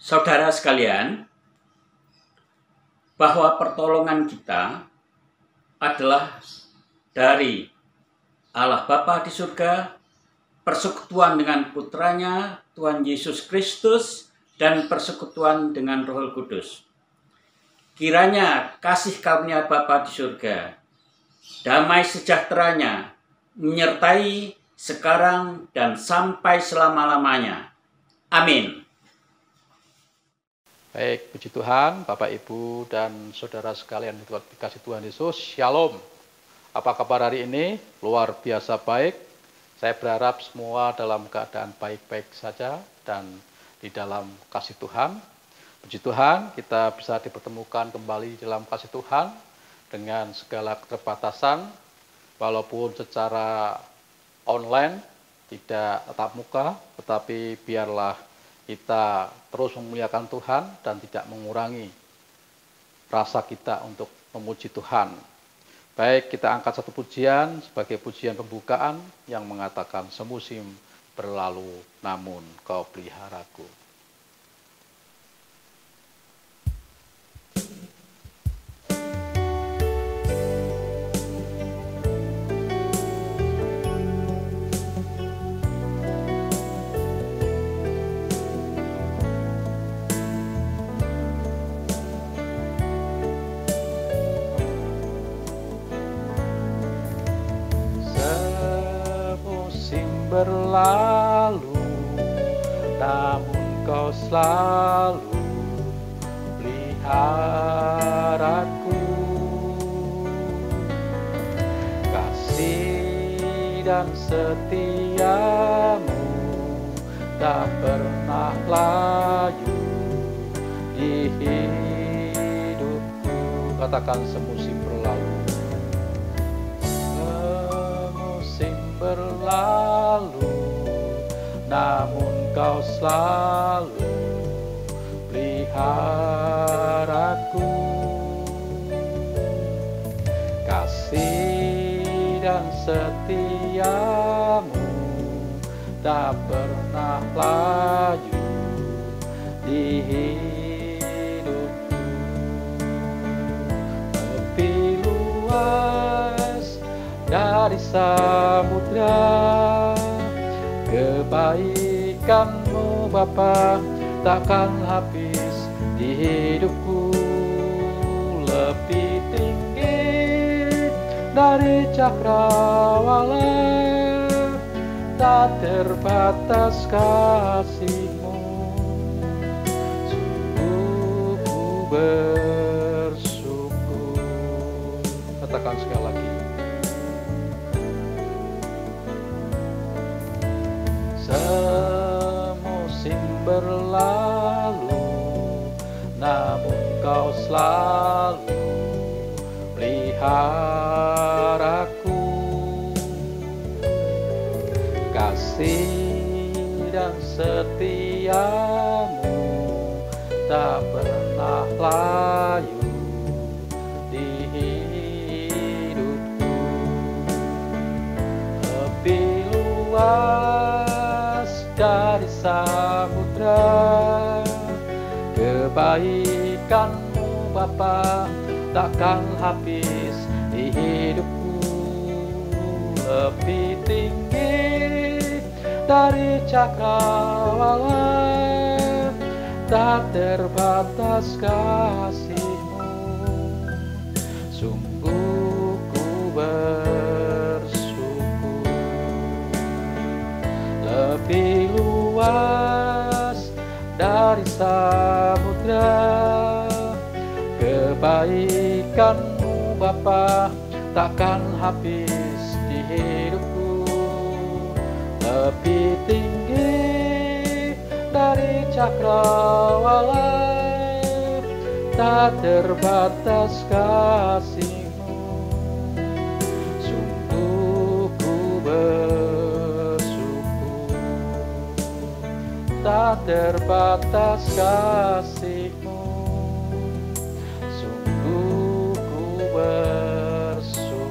Saudara sekalian, bahwa pertolongan kita adalah dari Allah Bapa di surga, persekutuan dengan putranya Tuhan Yesus Kristus, dan persekutuan dengan Roh Kudus. Kiranya kasih karunia Bapa di surga, damai sejahteranya menyertai sekarang dan sampai selama-lamanya. Amin. Baik, puji Tuhan, Bapak, Ibu, dan saudara sekalian dikasih Tuhan Yesus, Shalom. Apa kabar hari ini? Luar biasa baik. Saya berharap semua dalam keadaan baik-baik saja dan di dalam kasih Tuhan. Puji Tuhan, kita bisa dipertemukan kembali dalam kasih Tuhan dengan segala keterbatasan, walaupun secara online, tidak tatap muka, tetapi biarlah kita terus memuliakan Tuhan dan tidak mengurangi rasa kita untuk memuji Tuhan. Baik, kita angkat satu pujian sebagai pujian pembukaan yang mengatakan semusim berlalu namun kau peliharaku. Berlalu, namun kau selalu peliharaku. Kasih dan setiamu tak pernah layu di hidupku. Katakan semusim berlalu. Berlalu, namun kau selalu peliharaku. Kasih dan setiamu tak pernah layu di hidupku. Lebih luas dari samudra, kebaikanmu Bapa takkan habis di hidupku. Lebih tinggi dari cakrawala, tak terbatas kasih-Mu. Sungguh ku bersyukur. Katakan sekali lagi. Semusim berlalu, namun kau selalu peliharaku. Kasih dan setiamu tak pernah layu di hidupku. Lebih luas dari samudra, kebaikanmu Bapa takkan habis di hidupku. Lebih tinggi dari cakrawala, tak terbatas kasih-Mu. Sungguh ku bersyukur. Lebih luas dari samudra, kebaikan-Mu Bapa takkan habis di hidupku. Lebih tinggi dari cakrawala, tak terbatas kasih-Mu. Sungguh ku tak terbatas kasih-Mu. Sungguh ku bersyukur.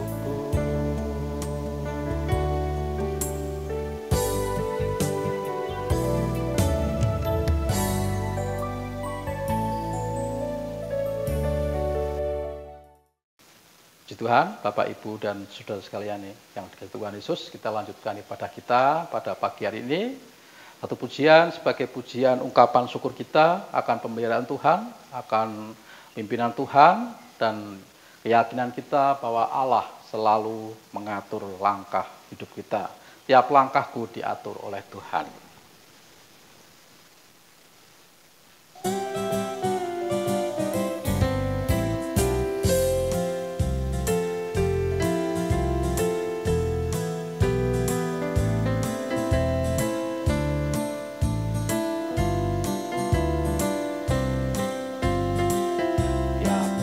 Puji Tuhan, Bapak, Ibu, dan saudara sekalian yang dikasihi Tuhan Yesus, kita lanjutkan ibadah kita pada pagi hari ini. Satu pujian sebagai pujian ungkapan syukur kita akan pemeliharaan Tuhan, akan pimpinan Tuhan, dan keyakinan kita bahwa Allah selalu mengatur langkah hidup kita. Tiap langkahku diatur oleh Tuhan.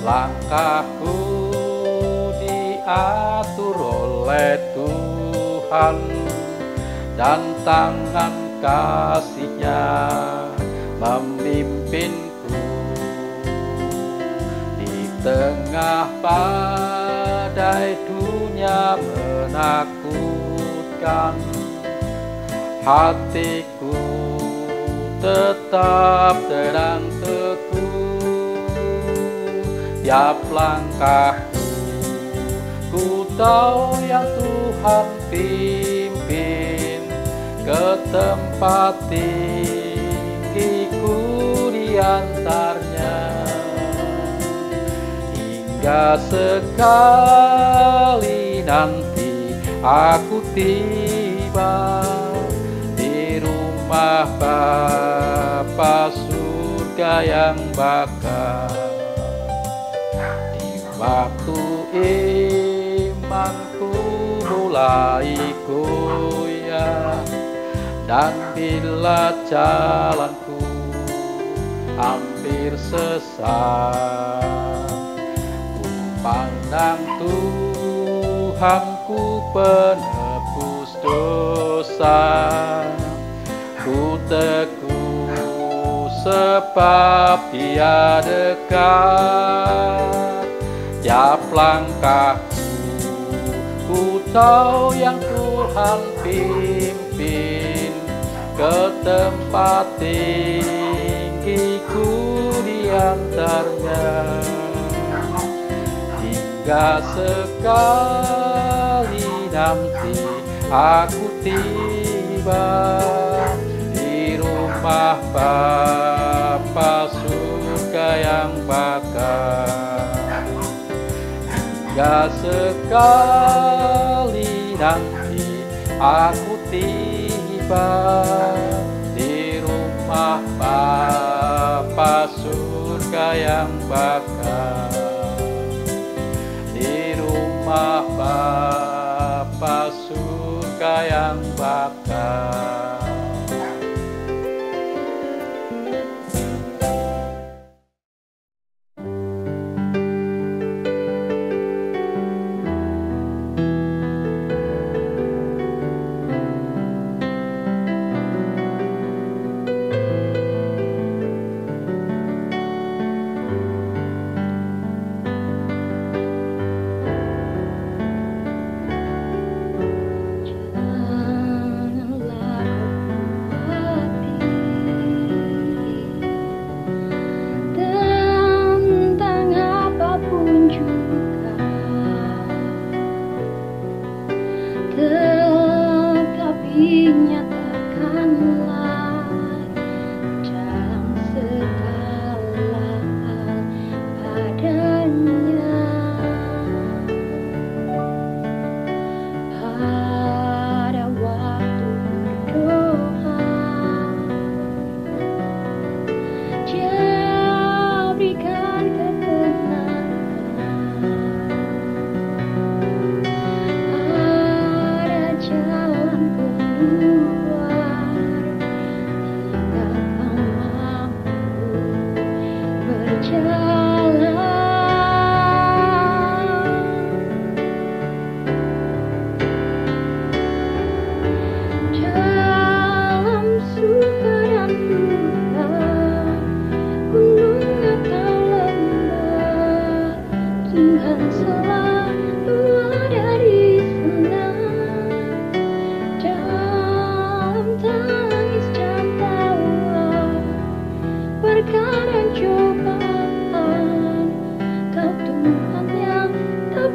Langkahku diatur oleh Tuhan, dan tangan kasih-Nya memimpinku di tengah badai dunia menakutkan. Hatiku tetap tenang teguh. Tiap langkahku, ku tahu yang Tuhan pimpin ke tempat tinggiku diantarnya. Hingga sekali nanti aku tiba di rumah Bapa surga yang bakal. Waktu imanku mulai goyah, dan bila jalanku hampir sesat, ku pandang Tuhanku penebus dosa. Ku teguh sebab Dia dekat. Tiap langkahku, ku tahu yang Tuhan pimpin ke tempat tinggiku diantarnya. Hingga sekali nanti aku tiba di rumah Bapa surga yang bakal. Hingga sekali nanti aku tiba di rumah Bapa surga yang bakal. Di rumah Bapa surga yang bakal. Cobaan, Kau Tuhan yang tak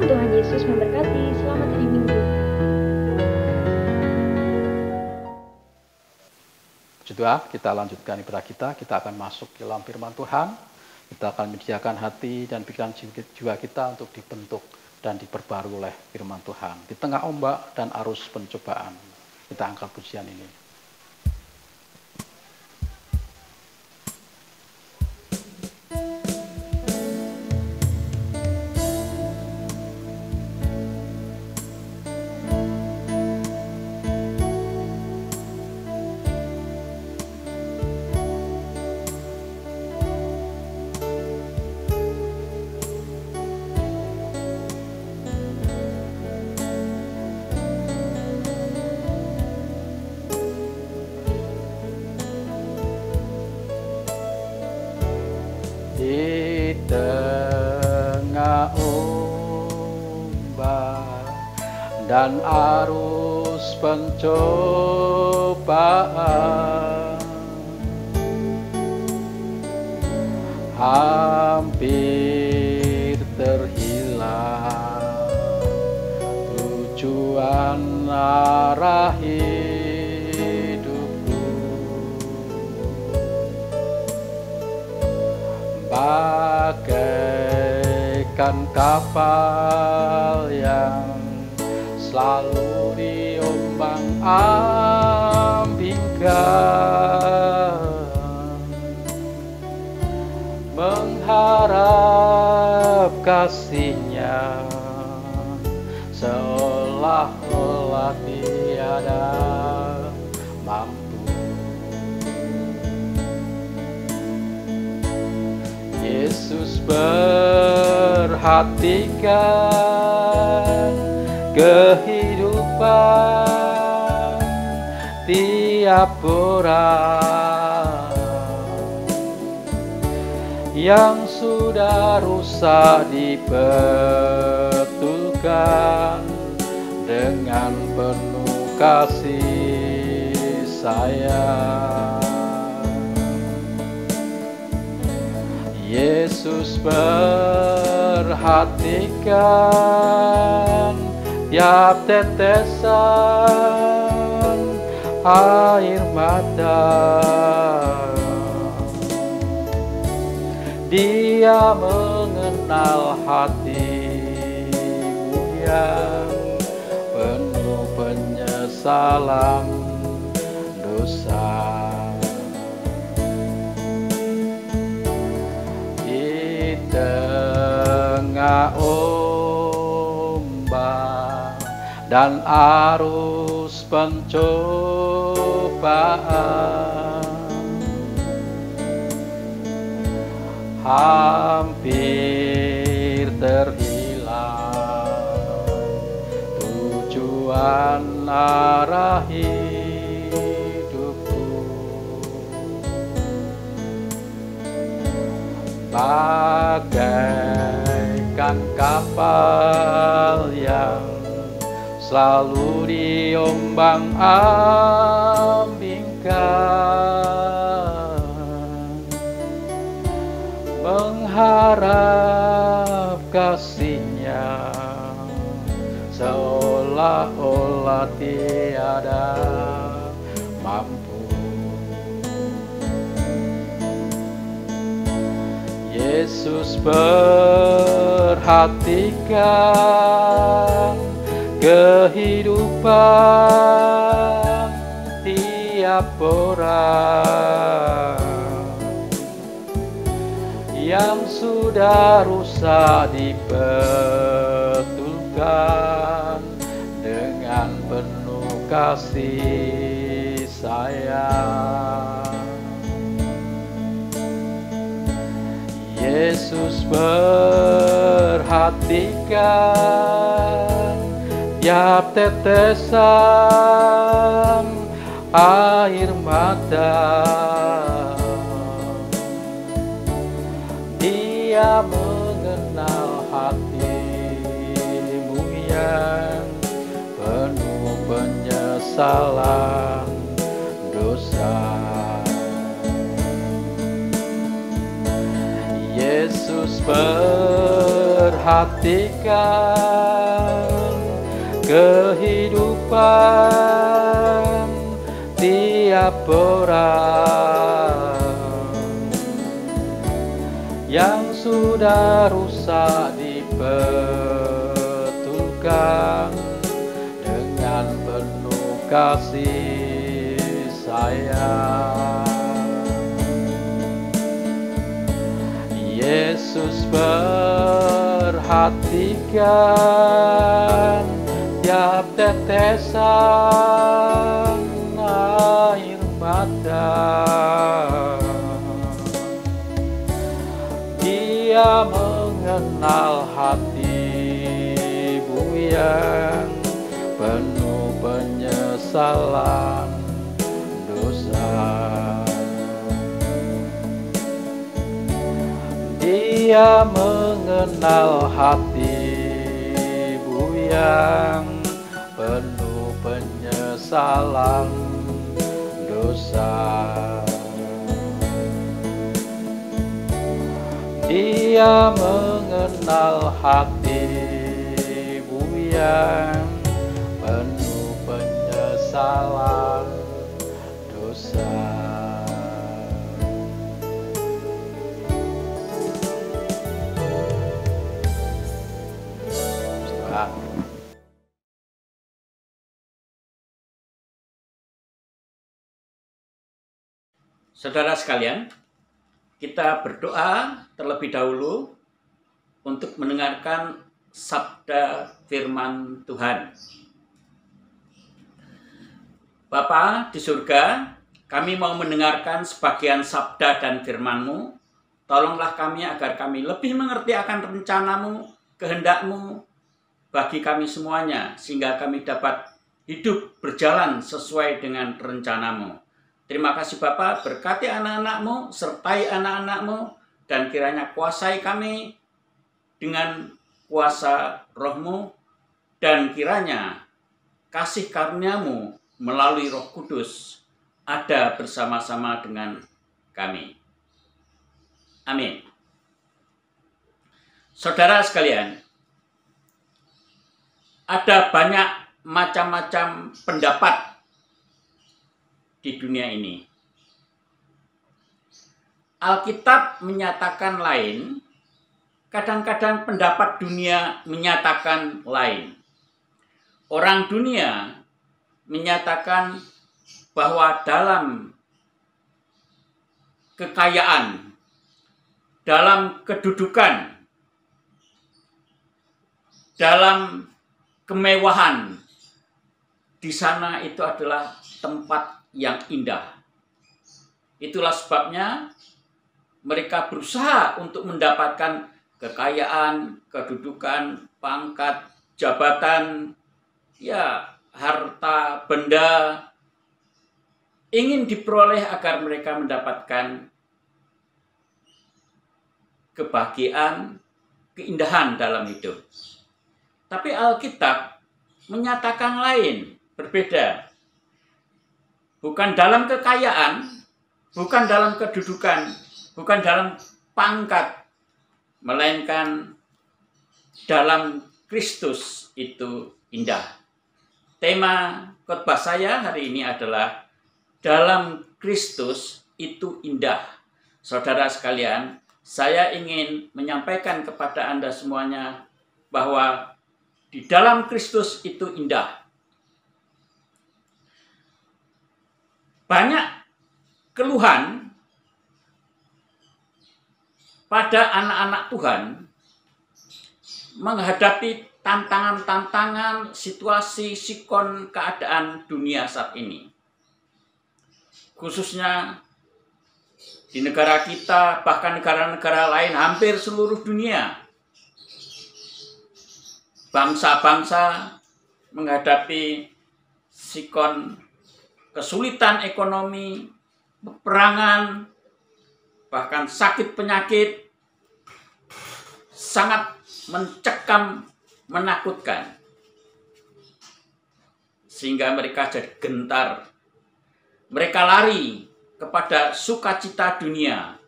Tuhan Yesus memberkati. Selamat hari Minggu. Sudah, kita lanjutkan ibadah kita. Kita akan masuk ke dalam firman Tuhan. Kita akan menyediakan hati dan pikiran jiwa kita untuk dibentuk dan diperbarui oleh firman Tuhan. Di tengah ombak dan arus pencobaan, kita angkat pujian ini. Di tengah ombak dan arus pencobaan, hampir terhilang tujuan arah bagaikan kapal yang selalu diombang-ambingkan, mengharap kasih-Nya seolah-olah tiada mampu. Yesus perhatikan kehidupan tiap orang yang sudah rusak, dibetulkan dengan penuh kasih sayang. Yesus perhatikan tiap tetesan air mata. Dia mengenal hatimu yang penuh penyesalan dosa. Tengah ombak dan arus pencobaan, hampir terhilang tujuan arah bagaikan kapal yang selalu diombang-ambingkan, mengharap kasih-Nya seolah-olah tiada mampu. Yesus perhatikan kehidupan tiap orang yang sudah rusak, dibetulkan dengan penuh kasih sayang. Yesus perhatikan tiap tetesan air mata. Dia mengenal hatimu yang penuh penyesalan dosa. Yesus perhatikan perhatikan kehidupan tiap orang yang sudah rusak dibetulkan dengan penuh kasih sayang. Yesus perhatikan tiap tetesan air mata. Dia mengenal hatimu yang penuh penyesalan dosa. Dia mengenal hatimu yang penuh penyesalan dosa. Dia mengenal hatimu yang penuh penyesalan dosa. Saudara sekalian, kita berdoa terlebih dahulu untuk mendengarkan sabda firman Tuhan. Bapa di surga, kami mau mendengarkan sebagian sabda dan firman-Mu. Tolonglah kami agar kami lebih mengerti akan rencana-Mu, kehendak-Mu bagi kami semuanya, sehingga kami dapat hidup berjalan sesuai dengan rencana-Mu. Terima kasih Bapa, berkati anak-anak-Mu, sertai anak-anak-Mu, dan kiranya kuasai kami dengan kuasa Roh-Mu, dan kiranya kasih karunia-Mu melalui Roh Kudus ada bersama-sama dengan kami. Amin. Saudara sekalian, ada banyak macam-macam pendapat di dunia ini. Alkitab menyatakan lain, kadang-kadang pendapat dunia menyatakan lain. Orang dunia menyatakan bahwa dalam kekayaan, dalam kedudukan, dalam kemewahan, di sana itu adalah tempat yang indah. Itulah sebabnya mereka berusaha untuk mendapatkan kekayaan, kedudukan, pangkat, jabatan, ya, harta, benda, ingin diperoleh agar mereka mendapatkan kebahagiaan, keindahan dalam hidup. Tapi Alkitab menyatakan lain, berbeda. Bukan dalam kekayaan, bukan dalam kedudukan, bukan dalam pangkat, melainkan dalam Kristus itu indah. Tema khotbah saya hari ini adalah dalam Kristus itu indah. Saudara sekalian, saya ingin menyampaikan kepada Anda semuanya bahwa di dalam Kristus itu indah. Banyak keluhan pada anak-anak Tuhan menghadapi tantangan-tantangan, situasi, sikon keadaan dunia saat ini. Khususnya di negara kita, bahkan negara-negara lain, hampir seluruh dunia. Bangsa-bangsa menghadapi sikon kesulitan ekonomi, peperangan, bahkan sakit penyakit, sangat mencekam, menakutkan. Sehingga mereka jadi gentar. Mereka lari kepada sukacita dunia.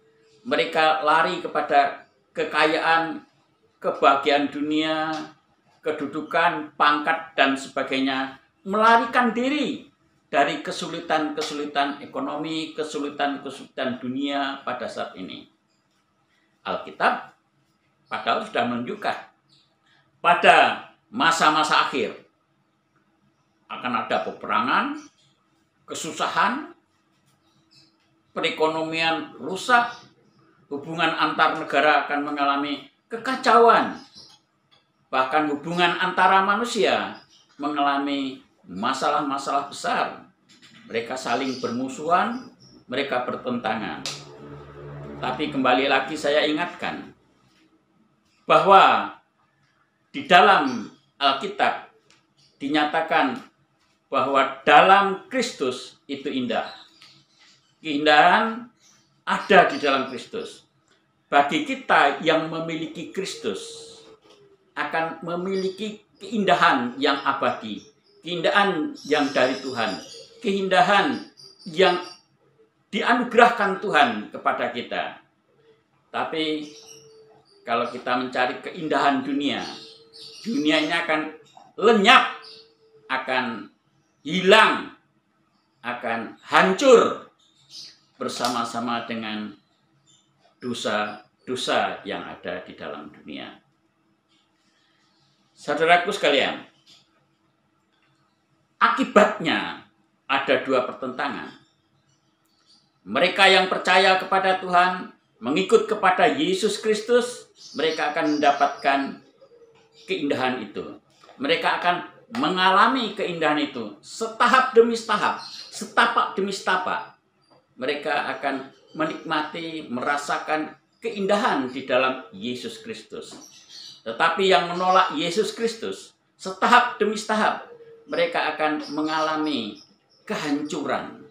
Mereka lari kepada kekayaan, kebahagiaan dunia, kedudukan, pangkat, dan sebagainya, melarikan diri dari kesulitan-kesulitan ekonomi, kesulitan-kesulitan dunia pada saat ini. Alkitab padahal sudah menunjukkan pada masa-masa akhir akan ada peperangan, kesusahan, perekonomian rusak, hubungan antar negara akan mengalami kekacauan, bahkan hubungan antara manusia mengalami masalah-masalah besar. Mereka saling bermusuhan, mereka bertentangan. Tapi kembali lagi saya ingatkan bahwa di dalam Alkitab dinyatakan bahwa dalam Kristus itu indah. Keindahan ada di dalam Kristus. Bagi kita yang memiliki Kristus akan memiliki keindahan yang abadi, keindahan yang dari Tuhan, keindahan yang dianugerahkan Tuhan kepada kita. Tapi kalau kita mencari keindahan dunia, dunia ini akan lenyap, akan hilang, akan hancur bersama-sama dengan dosa-dosa yang ada di dalam dunia. Saudaraku sekalian, akibatnya ada dua pertentangan. Mereka yang percaya kepada Tuhan, mengikut kepada Yesus Kristus, mereka akan mendapatkan keindahan itu. Mereka akan mengalami keindahan itu setahap demi setahap, setapak demi setapak. Mereka akan menikmati, merasakan keindahan di dalam Yesus Kristus. Tetapi yang menolak Yesus Kristus, setahap demi setahap, mereka akan mengalami kehancuran,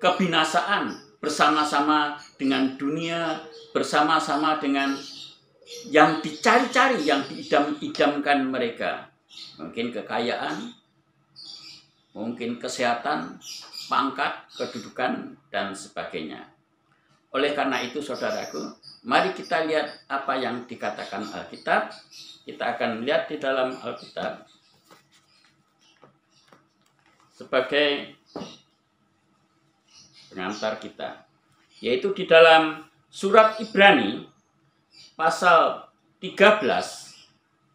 kebinasaan bersama-sama dengan dunia, bersama-sama dengan yang dicari-cari, yang diidam-idamkan mereka. Mungkin kekayaan, mungkin kesehatan, pangkat, kedudukan, dan sebagainya. Oleh karena itu, saudaraku, mari kita lihat apa yang dikatakan Alkitab. Kita akan lihat di dalam Alkitab sebagai pengantar kita, yaitu di dalam surat Ibrani pasal 13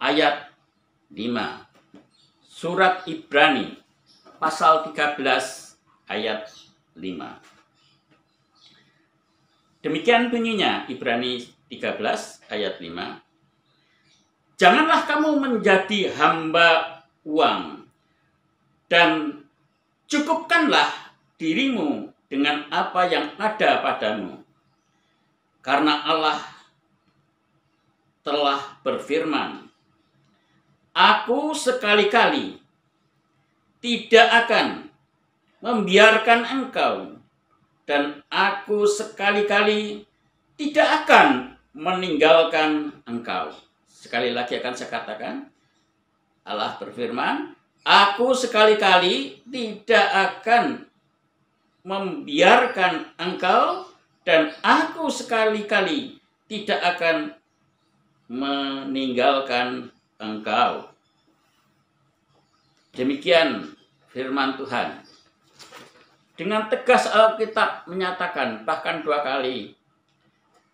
ayat 5. Surat Ibrani pasal 13 ayat 5. Demikian bunyinya, Ibrani 13 ayat 5. Janganlah kamu menjadi hamba uang, dan cukupkanlah dirimu dengan apa yang ada padamu. Karena Allah telah berfirman, Aku sekali-kali tidak akan membiarkan engkau, dan aku sekali-kali tidak akan meninggalkan engkau. Sekali lagi akan saya katakan, Allah berfirman, Aku sekali-kali tidak akan membiarkan engkau, dan aku sekali-kali tidak akan meninggalkan engkau. Demikian firman Tuhan. Dengan tegas Alkitab menyatakan bahkan 2 kali,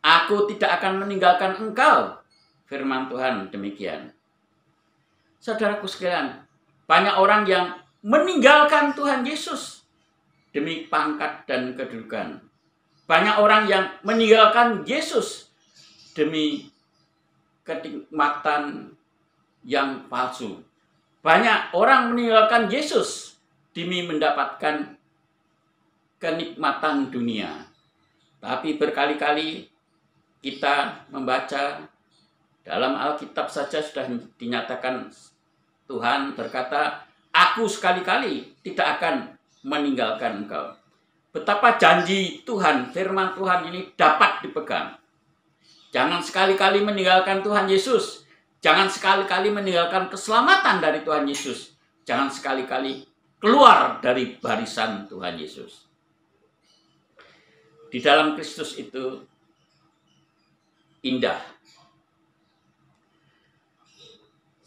Aku tidak akan meninggalkan engkau. Firman Tuhan demikian. Saudaraku sekalian, banyak orang yang meninggalkan Tuhan Yesus demi pangkat dan kedudukan. Banyak orang yang meninggalkan Yesus demi kenikmatan yang palsu. Banyak orang meninggalkan Yesus demi mendapatkan kenikmatan dunia. Tapi berkali-kali kita membaca dalam Alkitab saja sudah dinyatakan Tuhan berkata, Aku sekali-kali tidak akan meninggalkan engkau. Betapa janji Tuhan, firman Tuhan ini dapat dipegang. Jangan sekali-kali meninggalkan Tuhan Yesus. Jangan sekali-kali meninggalkan keselamatan dari Tuhan Yesus. Jangan sekali-kali keluar dari barisan Tuhan Yesus. Di dalam Kristus itu indah.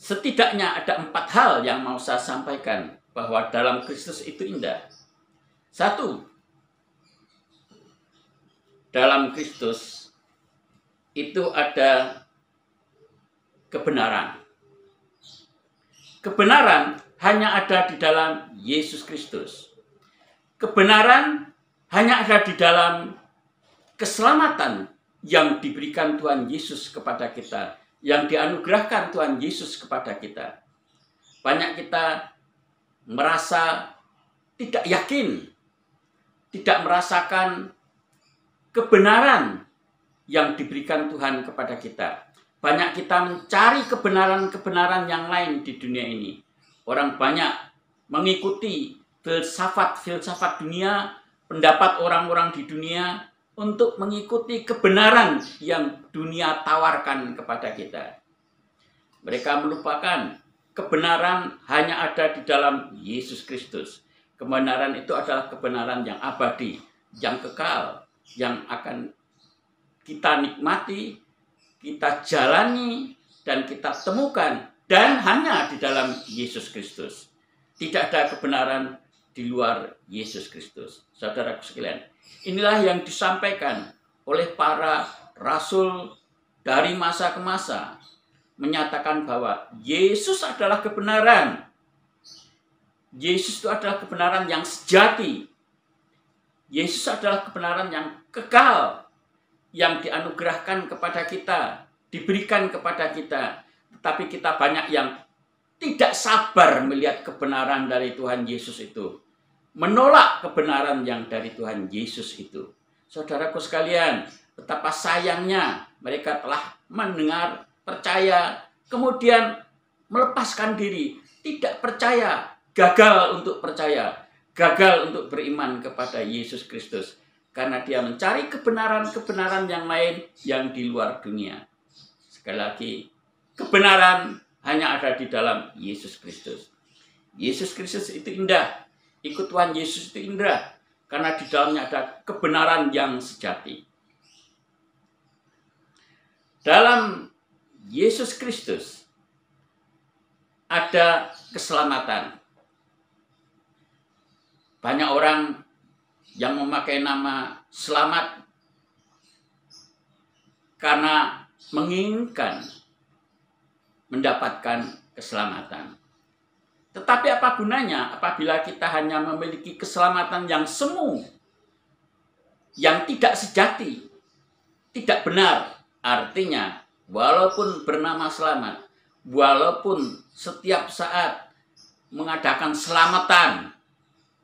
setidaknya ada 4 hal yang mau saya sampaikan bahwa dalam Kristus itu indah. 1, dalam Kristus itu ada kebenaran. Kebenaran hanya ada di dalam Yesus Kristus. Kebenaran hanya ada di dalam keselamatan yang diberikan Tuhan Yesus kepada kita, yang dianugerahkan Tuhan Yesus kepada kita. Banyak kita merasa tidak yakin, tidak merasakan kebenaran yang diberikan Tuhan kepada kita. Banyak kita mencari kebenaran-kebenaran yang lain di dunia ini. Orang banyak mengikuti filsafat dunia, pendapat orang-orang di dunia untuk mengikuti kebenaran yang dunia tawarkan kepada kita. Mereka melupakan kebenaran hanya ada di dalam Yesus Kristus. Kebenaran itu adalah kebenaran yang abadi, yang kekal, yang akan kita nikmati, kita jalani, dan kita temukan, dan hanya di dalam Yesus Kristus. Tidak ada kebenaran di luar Yesus Kristus. Saudaraku sekalian, inilah yang disampaikan oleh para rasul dari masa ke masa, menyatakan bahwa Yesus adalah kebenaran. Yesus itu adalah kebenaran yang sejati. Yesus adalah kebenaran yang kekal, yang dianugerahkan kepada kita, diberikan kepada kita. Tetapi kita banyak yang tidak sabar melihat kebenaran dari Tuhan Yesus itu. Menolak kebenaran yang dari Tuhan Yesus itu. Saudaraku sekalian, betapa sayangnya mereka telah mendengar, percaya, kemudian melepaskan diri, tidak percaya, gagal untuk percaya, gagal untuk beriman kepada Yesus Kristus. Karena dia mencari kebenaran-kebenaran yang lain yang di luar dunia. Sekali lagi, kebenaran hanya ada di dalam Yesus Kristus. Yesus Kristus itu indah. Ikut Tuhan Yesus itu indah. Karena di dalamnya ada kebenaran yang sejati. Dalam Yesus Kristus ada keselamatan. Banyak orang yang memakai nama selamat karena menginginkan mendapatkan keselamatan. Tetapi apa gunanya apabila kita hanya memiliki keselamatan yang semu, yang tidak sejati, tidak benar? Artinya, walaupun bernama selamat, walaupun setiap saat mengadakan selamatan,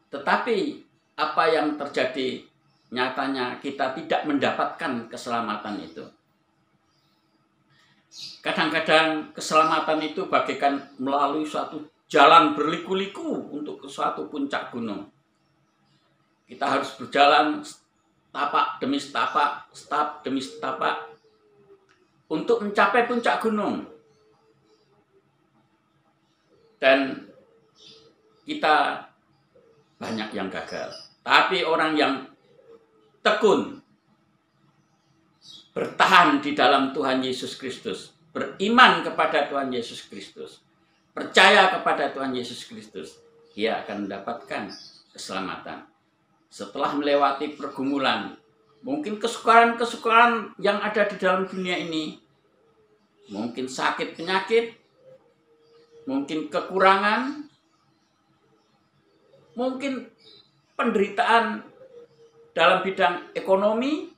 tetapi apa yang terjadi nyatanya kita tidak mendapatkan keselamatan itu. Kadang-kadang keselamatan itu bagaikan melalui suatu jalan berliku-liku untuk ke suatu puncak gunung. Kita harus berjalan tapak demi tapak, step demi tapak untuk mencapai puncak gunung. Dan kita banyak yang gagal. Tapi orang yang tekun, bertahan di dalam Tuhan Yesus Kristus, beriman kepada Tuhan Yesus Kristus, percaya kepada Tuhan Yesus Kristus, dia akan mendapatkan keselamatan. Setelah melewati pergumulan, mungkin kesukaran-kesukaran yang ada di dalam dunia ini, mungkin sakit penyakit, mungkin kekurangan, mungkin penderitaan dalam bidang ekonomi,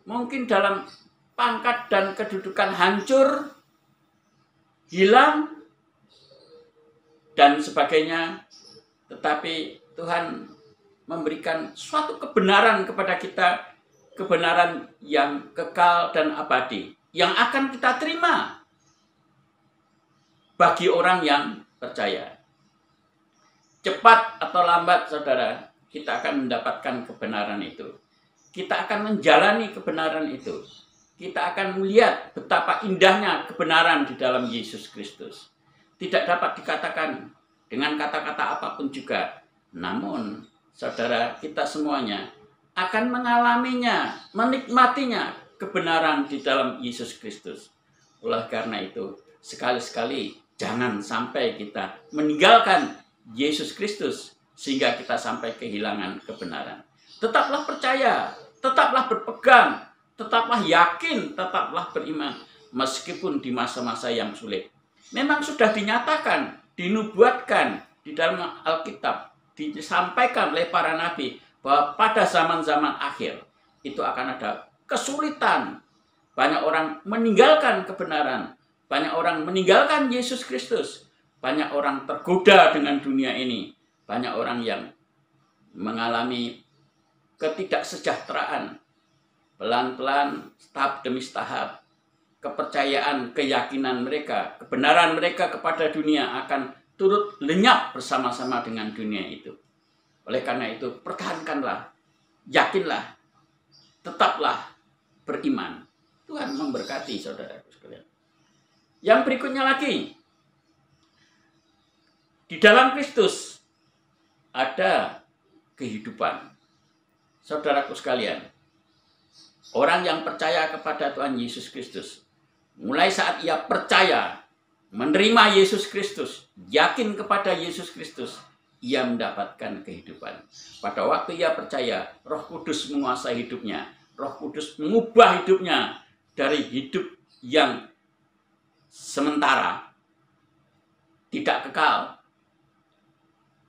mungkin dalam pangkat dan kedudukan hancur, hilang, dan sebagainya. Tetapi Tuhan memberikan suatu kebenaran kepada kita, kebenaran yang kekal dan abadi, yang akan kita terima bagi orang yang percaya. Cepat atau lambat, saudara, kita akan mendapatkan kebenaran itu. Kita akan menjalani kebenaran itu. Kita akan melihat betapa indahnya kebenaran di dalam Yesus Kristus. Tidak dapat dikatakan dengan kata-kata apapun juga. Namun, saudara, kita semuanya akan mengalaminya, menikmatinya, kebenaran di dalam Yesus Kristus. Oleh karena itu, sekali-sekali jangan sampai kita meninggalkan Yesus Kristus sehingga kita sampai kehilangan kebenaran. Tetaplah percaya, tetaplah berpegang, tetaplah yakin, tetaplah beriman meskipun di masa-masa yang sulit. Memang sudah dinyatakan, dinubuatkan di dalam Alkitab, disampaikan oleh para nabi bahwa pada zaman-zaman akhir itu akan ada kesulitan. Banyak orang meninggalkan kebenaran, banyak orang meninggalkan Yesus Kristus, banyak orang tergoda dengan dunia ini, banyak orang yang mengalami ketidaksejahteraan. Pelan-pelan, tahap demi tahap, kepercayaan, keyakinan mereka, kebenaran mereka kepada dunia akan turut lenyap bersama-sama dengan dunia itu. Oleh karena itu, pertahankanlah, yakinlah, tetaplah beriman. Tuhan memberkati saudaraku sekalian. Yang berikutnya lagi, di dalam Kristus ada kehidupan. Saudaraku sekalian, orang yang percaya kepada Tuhan Yesus Kristus, mulai saat ia percaya, menerima Yesus Kristus, yakin kepada Yesus Kristus, ia mendapatkan kehidupan. Pada waktu ia percaya, Roh Kudus menguasai hidupnya. Roh Kudus mengubah hidupnya dari hidup yang sementara, tidak kekal,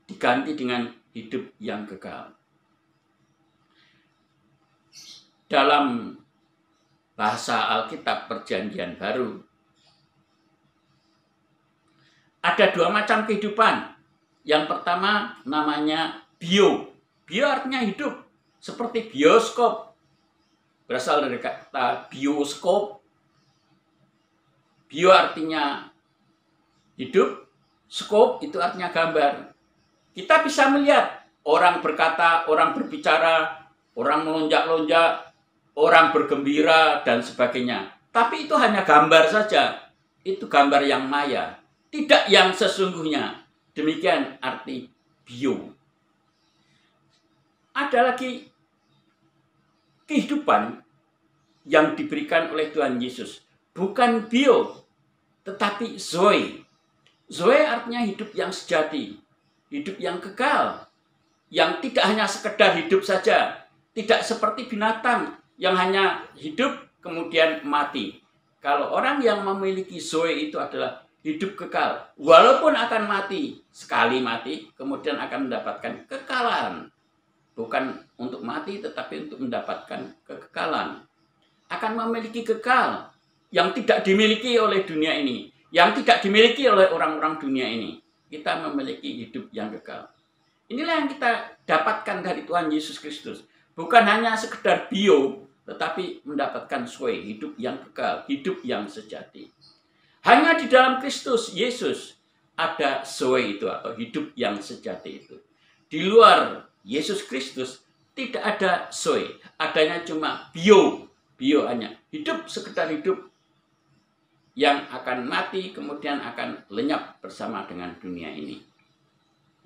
diganti dengan hidup yang kekal. Dalam bahasa Alkitab Perjanjian Baru, ada dua macam kehidupan. Yang pertama namanya bio. Bio artinya hidup, seperti bioskop. Berasal dari kata bioskop. Bio artinya hidup, skop itu artinya gambar. Kita bisa melihat orang berkata, orang berbicara, orang melonjak-lonjak, orang bergembira, dan sebagainya. Tapi itu hanya gambar saja. Itu gambar yang maya, tidak yang sesungguhnya. Demikian arti bio. Ada lagi kehidupan yang diberikan oleh Tuhan Yesus. Bukan bio, tetapi zoe. Zoe artinya hidup yang sejati, hidup yang kekal, yang tidak hanya sekedar hidup saja, tidak seperti binatang yang hanya hidup kemudian mati. Kalau orang yang memiliki zoe itu adalah hidup kekal, walaupun akan mati, sekali mati, kemudian akan mendapatkan kekekalan. Bukan untuk mati, tetapi untuk mendapatkan kekekalan. Akan memiliki kekal yang tidak dimiliki oleh dunia ini, yang tidak dimiliki oleh orang-orang dunia ini. Kita memiliki hidup yang kekal. Inilah yang kita dapatkan dari Tuhan Yesus Kristus. Bukan hanya sekedar bio, tetapi mendapatkan zoe, hidup yang kekal, hidup yang sejati. Hanya di dalam Kristus Yesus ada zoe itu atau hidup yang sejati itu. Di luar Yesus Kristus tidak ada zoe, adanya cuma bio. Bio hanya hidup, sekedar hidup yang akan mati kemudian akan lenyap bersama dengan dunia ini.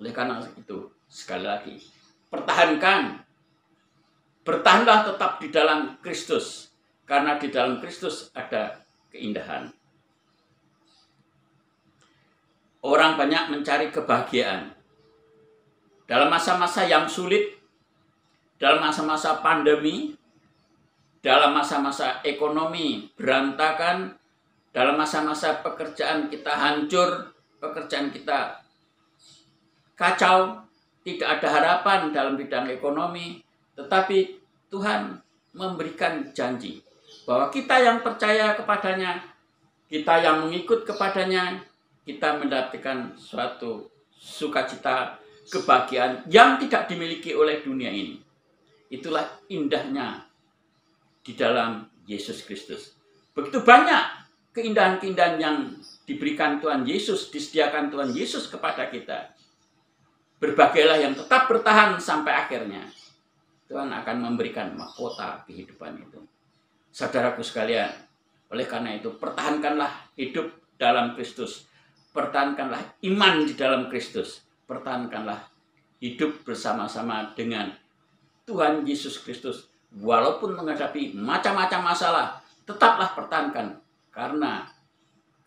Oleh karena itu, sekali lagi, bertahanlah tetap di dalam Kristus, karena di dalam Kristus ada keindahan. Orang banyak mencari kebahagiaan dalam masa-masa yang sulit, dalam masa-masa pandemi, dalam masa-masa ekonomi berantakan, dalam masa-masa pekerjaan kita hancur, pekerjaan kita kacau, tidak ada harapan dalam bidang ekonomi. Tetapi Tuhan memberikan janji bahwa kita yang percaya kepadanya, kita yang mengikut kepadanya, kita mendapatkan suatu sukacita, kebahagiaan yang tidak dimiliki oleh dunia ini. Itulah indahnya di dalam Yesus Kristus. Begitu banyak keindahan-keindahan yang diberikan Tuhan Yesus, disediakan Tuhan Yesus kepada kita. Berbahagialah yang tetap bertahan sampai akhirnya. Tuhan akan memberikan mahkota kehidupan itu. Saudaraku sekalian, oleh karena itu pertahankanlah hidup dalam Kristus. Pertahankanlah iman di dalam Kristus. Pertahankanlah hidup bersama-sama dengan Tuhan Yesus Kristus. Walaupun menghadapi macam-macam masalah, tetaplah pertahankan. Karena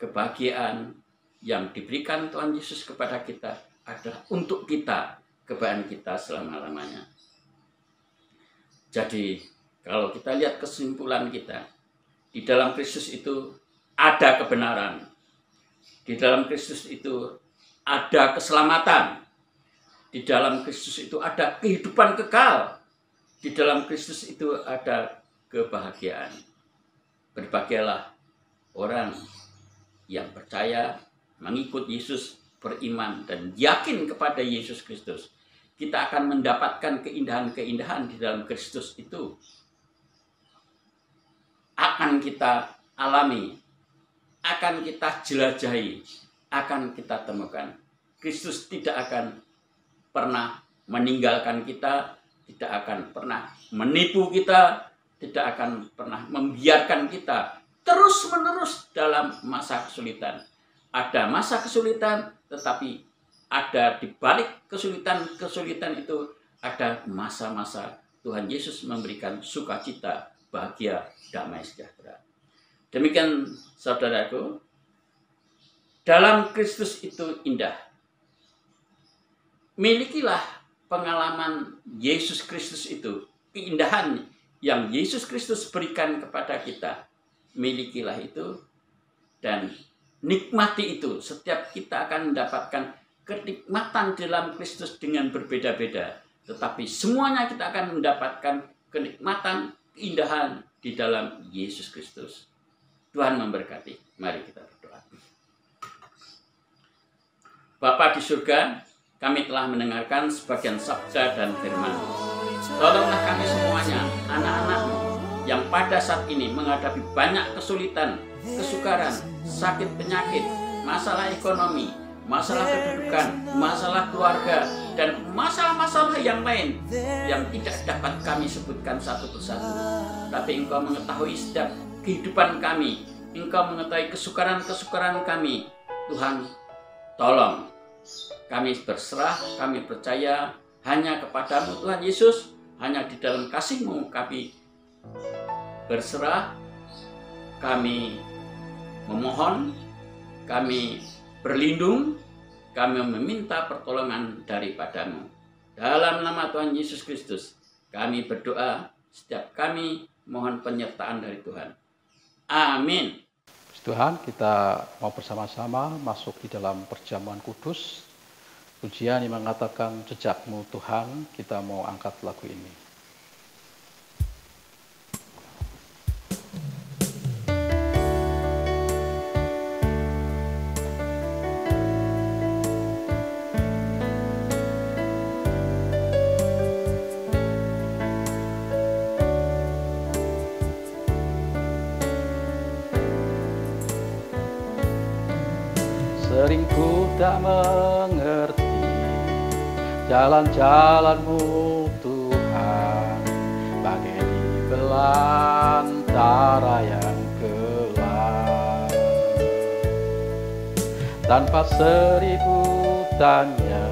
kebahagiaan yang diberikan Tuhan Yesus kepada kita adalah untuk kita, kebaikan kita selama-lamanya. Jadi, kalau kita lihat kesimpulan kita, di dalam Kristus itu ada kebenaran. Di dalam Kristus itu ada keselamatan. Di dalam Kristus itu ada kehidupan kekal. Di dalam Kristus itu ada kebahagiaan. Berbahagialah orang yang percaya, mengikut Yesus, beriman, dan yakin kepada Yesus Kristus. Kita akan mendapatkan keindahan-keindahan di dalam Kristus itu. Akan kita alami, akan kita jelajahi, akan kita temukan. Kristus tidak akan pernah meninggalkan kita, tidak akan pernah menipu kita, tidak akan pernah membiarkan kita terus-menerus dalam masa kesulitan. Ada masa kesulitan, tetapi ada di balik kesulitan-kesulitan itu ada masa-masa Tuhan Yesus memberikan sukacita, bahagia, damai sejahtera. Demikian saudaraku, dalam Kristus itu indah. Milikilah pengalaman Yesus Kristus itu, keindahan yang Yesus Kristus berikan kepada kita. Milikilah itu dan nikmati itu. Setiap kita akan mendapatkan kenikmatan dalam Kristus dengan berbeda-beda. Tetapi semuanya kita akan mendapatkan kenikmatan, keindahan di dalam Yesus Kristus. Tuhan memberkati. Mari kita berdoa. Bapa di surga, kami telah mendengarkan sebagian sabda dan firman. Tolonglah kami semuanya, anak-anak-Mu, yang pada saat ini menghadapi banyak kesulitan, kesukaran, sakit penyakit, masalah ekonomi, masalah kedudukan, masalah keluarga, dan masalah-masalah yang lain yang tidak dapat kami sebutkan satu persatu. Tapi Engkau mengetahui setiap kehidupan kami. Engkau mengetahui kesukaran-kesukaran kami. Tuhan, tolong. Kami berserah, kami percaya hanya kepadamu Tuhan Yesus. Hanya di dalam kasih-Mu kami berserah, kami memohon, kami berlindung, kami meminta pertolongan daripadamu. Dalam nama Tuhan Yesus Kristus, kami berdoa, setiap kami mohon penyertaan dari Tuhan. Amin. Tuhan, kita mau bersama-sama masuk di dalam perjamuan kudus. Pujian yang mengatakan jejak-Mu Tuhan, kita mau angkat lagu ini. Sering ku tak mengerti jalan-jalan-Mu Tuhan, bagai di belantara yang gelap. Tanpa seribu tanya,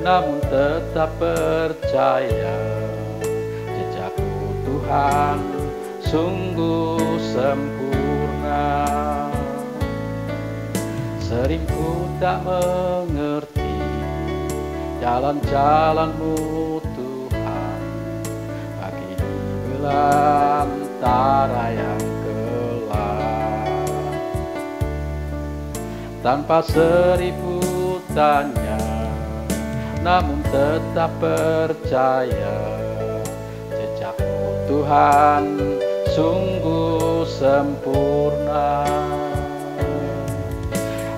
namun tetap percaya, jejak-Mu Tuhan sungguh sempurna. Sering ku tak mengerti jalan-jalan-Mu Tuhan, bagi di belantara yang gelap. Tanpa seribu tanya, namun tetap percaya, jejak-Mu Tuhan sungguh sempurna.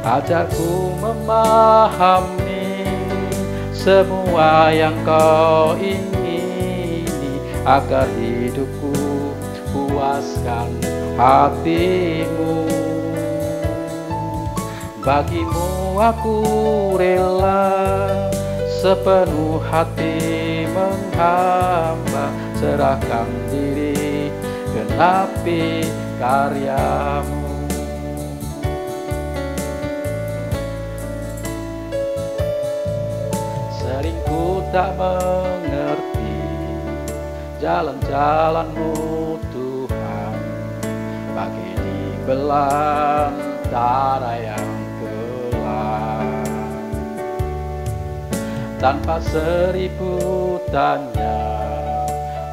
Ajarku memahami semua yang Kau ingini, agar hidupku puaskan hati-Mu. Bagimu aku rela sepenuh hati menghamba, serahkan diri, genapi karya-Mu. Ku tak mengerti jalan-jalan-Mu Tuhan, bagai di belantara darah yang gelap. Tanpa seribu tanya,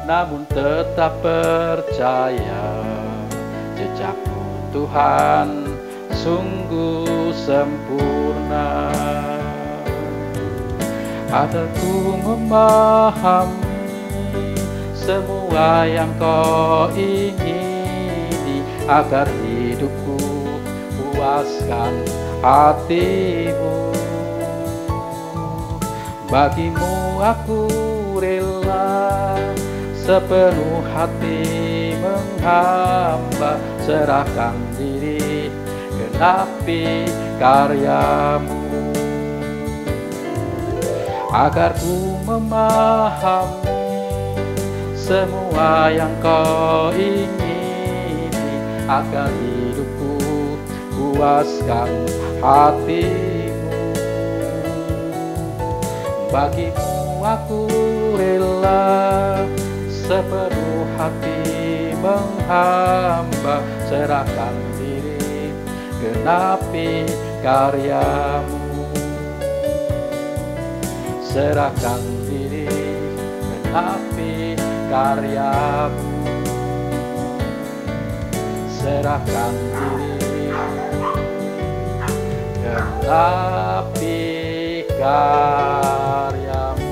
namun tetap percaya, jejakmu Tuhan sungguh sempurna. Agar ku memahami semua yang kau ingini, agar hidupku puaskan hatimu. Bagimu aku rela sepenuh hati menghamba, serahkan diri, genapi karyamu. Agar ku memahami semua yang kau ingini, agar hidupku puaskan hatimu. Bagimu aku rela sepenuh hati menghamba, serahkan diri, genapi karyamu. Serahkan diri, genapi karyamu. Serahkan diri, genapi karyamu.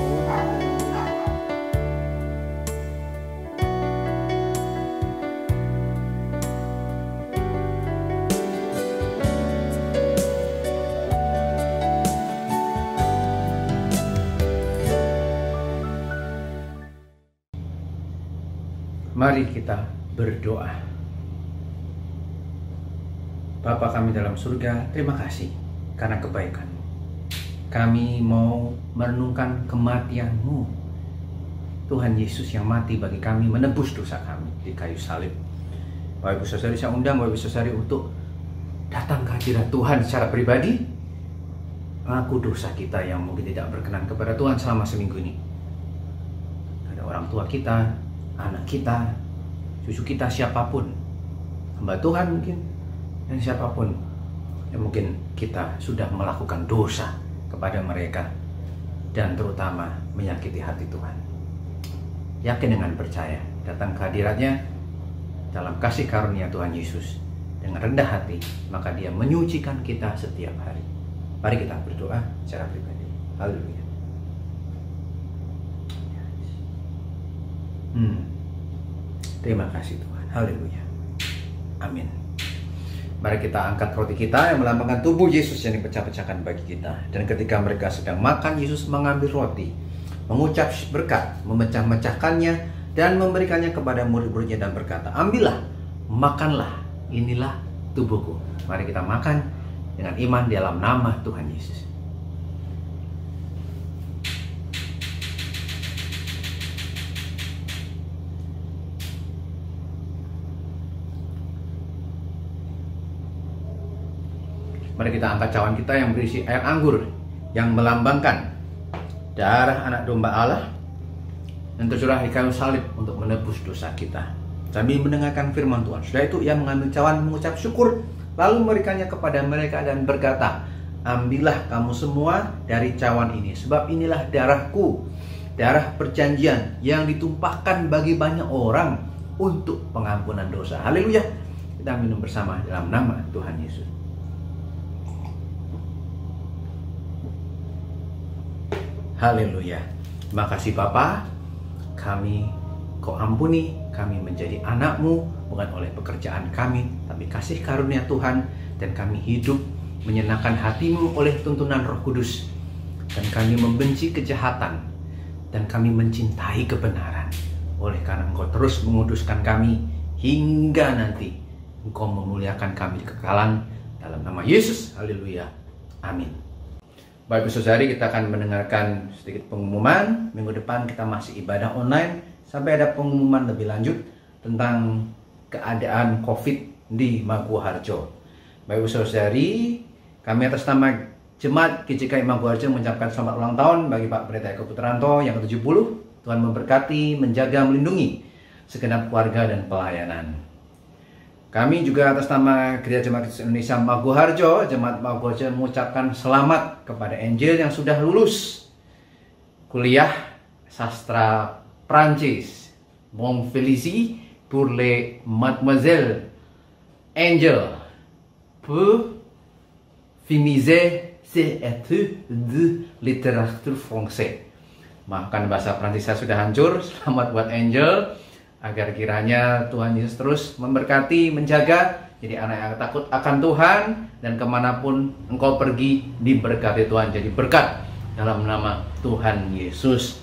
Mari kita berdoa. Bapa kami dalam surga, terima kasih karena kebaikan-Mu. Kami mau merenungkan kematian-Mu, Tuhan Yesus yang mati bagi kami, menebus dosa kami di kayu salib. Bapak Ibu Saudari, saya undang Bapak Ibu Saudari untuk datang ke hadirat Tuhan secara pribadi, mengaku dosa kita yang mungkin tidak berkenan kepada Tuhan selama seminggu ini. Ada orang tua kita, anak kita, cucu kita, siapapun, hamba Tuhan mungkin, dan siapapun yang mungkin kita sudah melakukan dosa kepada mereka, dan terutama menyakiti hati Tuhan. Yakin dengan percaya, datang ke hadiratnya dalam kasih karunia Tuhan Yesus dengan rendah hati, maka Dia menyucikan kita setiap hari. Mari kita berdoa secara pribadi. Haleluya. Terima kasih Tuhan. Haleluya. Amin. Mari kita angkat roti kita yang melambangkan tubuh Yesus yang dipecah-pecahkan bagi kita. Dan ketika mereka sedang makan, Yesus mengambil roti, mengucap berkat, memecah-mecahkannya, dan memberikannya kepada murid-muridnya dan berkata, ambillah, makanlah, inilah tubuhku. Mari kita makan dengan iman di dalam nama Tuhan Yesus. Mari kita angkat cawan kita yang berisi air anggur yang melambangkan darah anak domba Allah yang tercurah di kayu salib untuk menebus dosa kita. Sambil mendengarkan firman Tuhan, setelah itu ia mengambil cawan, mengucap syukur, lalu memberikannya kepada mereka dan berkata, ambillah kamu semua dari cawan ini, sebab inilah darahku, darah perjanjian yang ditumpahkan bagi banyak orang untuk pengampunan dosa. Haleluya. Kita minum bersama dalam nama Tuhan Yesus. Haleluya. Terima kasih Bapa, kami Kau ampuni, kami menjadi anak-Mu bukan oleh pekerjaan kami, tapi kasih karunia Tuhan, dan kami hidup menyenangkan hati-Mu oleh tuntunan Roh Kudus, dan kami membenci kejahatan, dan kami mencintai kebenaran. Oleh karena Engkau terus menguduskan kami hingga nanti Engkau memuliakan kami di kekekalan, dalam nama Yesus. Haleluya. Amin. Baik saudari, kita akan mendengarkan sedikit pengumuman. Minggu depan kita masih ibadah online sampai ada pengumuman lebih lanjut tentang keadaan COVID di Maguwoharjo. Baik saudari, kami atas nama Jemaat GJKI Maguwoharjo mengucapkan selamat ulang tahun bagi Pak Pendeta Eko Putranto yang ke-70. Tuhan memberkati, menjaga, melindungi segenap keluarga dan pelayanan. Kami juga atas nama Gereja Jemaat Kristus Indonesia Maguharjo, Jemaat Maguharjo mengucapkan selamat kepada Angel yang sudah lulus kuliah sastra Prancis. Bon félicie pour les mademoiselles Angel pour finir ses études de littérature française. Maafkan bahasa Prancis saya sudah hancur. Selamat buat Angel, agar kiranya Tuhan Yesus terus memberkati, menjaga, jadi anak yang takut akan Tuhan, dan kemanapun engkau pergi diberkati Tuhan, jadi berkat dalam nama Tuhan Yesus.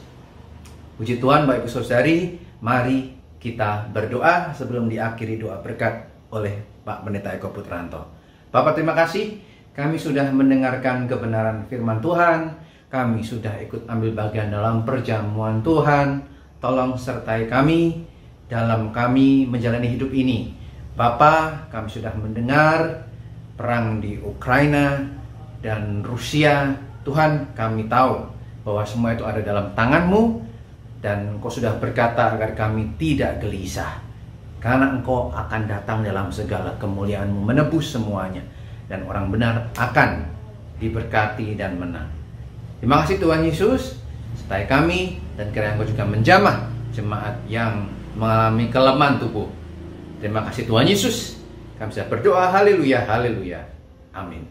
Puji Tuhan, Bapak Ibu Saudari, mari kita berdoa sebelum diakhiri doa berkat oleh Pak Pendeta Eko Putranto. Bapak, terima kasih, kami sudah mendengarkan kebenaran firman Tuhan, kami sudah ikut ambil bagian dalam perjamuan Tuhan. Tolong sertai kami dalam kami menjalani hidup ini. Bapa, kami sudah mendengar perang di Ukraina dan Rusia. Tuhan, kami tahu bahwa semua itu ada dalam tangan-Mu, dan Engkau sudah berkata agar kami tidak gelisah, karena Engkau akan datang dalam segala kemuliaan-Mu, menebus semuanya, dan orang benar akan diberkati dan menang. Terima kasih Tuhan Yesus, sertai kami, dan kiranya Engkau juga menjamah jemaat yang mengalami kelemahan tubuh. Terima kasih Tuhan Yesus. Kami sudah berdoa, haleluya, haleluya, amin.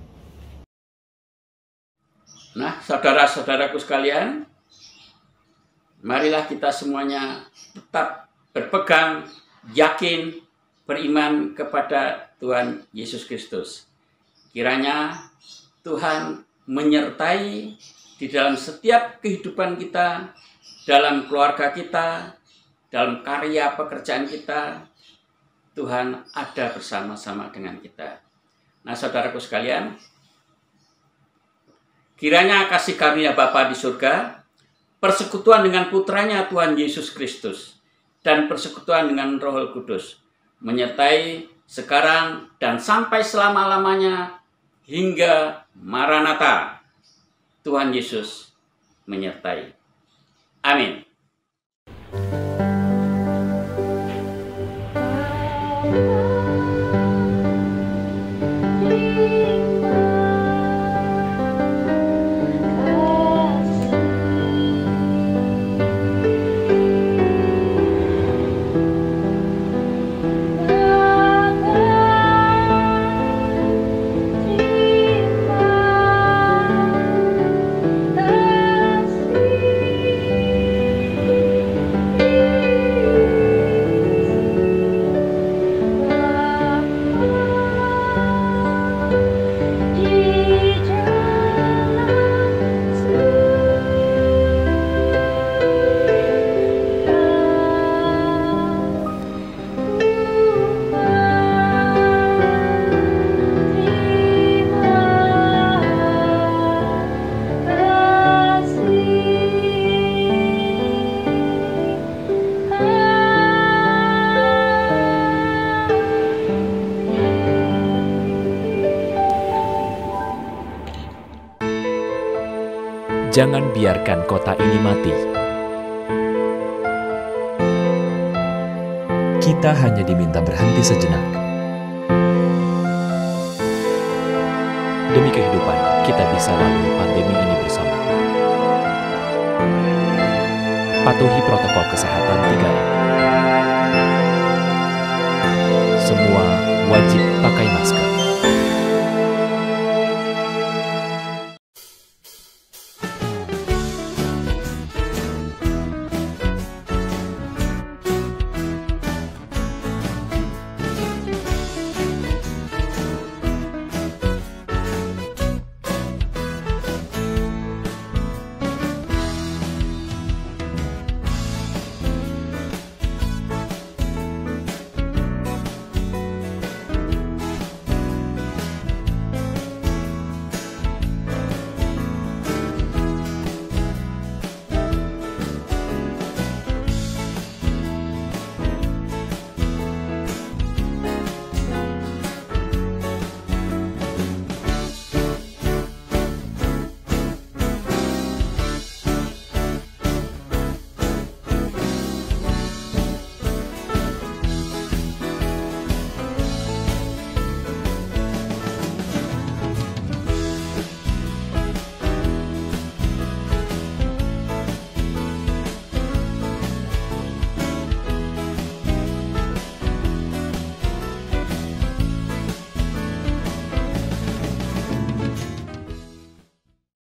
Nah, saudara-saudaraku sekalian, marilah kita semuanya tetap berpegang, yakin, beriman kepada Tuhan Yesus Kristus. Kiranya Tuhan menyertai di dalam setiap kehidupan kita, dalam keluarga kita, dalam karya pekerjaan kita. Tuhan ada bersama-sama dengan kita. Nah, saudaraku sekalian, kiranya kasih karunia Bapa di surga, persekutuan dengan putranya Tuhan Yesus Kristus, dan persekutuan dengan Roh Kudus menyertai sekarang dan sampai selama-lamanya hingga Maranatha. Tuhan Yesus menyertai. Amin. Jangan biarkan kota ini mati. Kita hanya diminta berhenti sejenak. Demi kehidupan, kita bisa lalui pandemi ini bersama. Patuhi protokol kesehatan 3M. Semua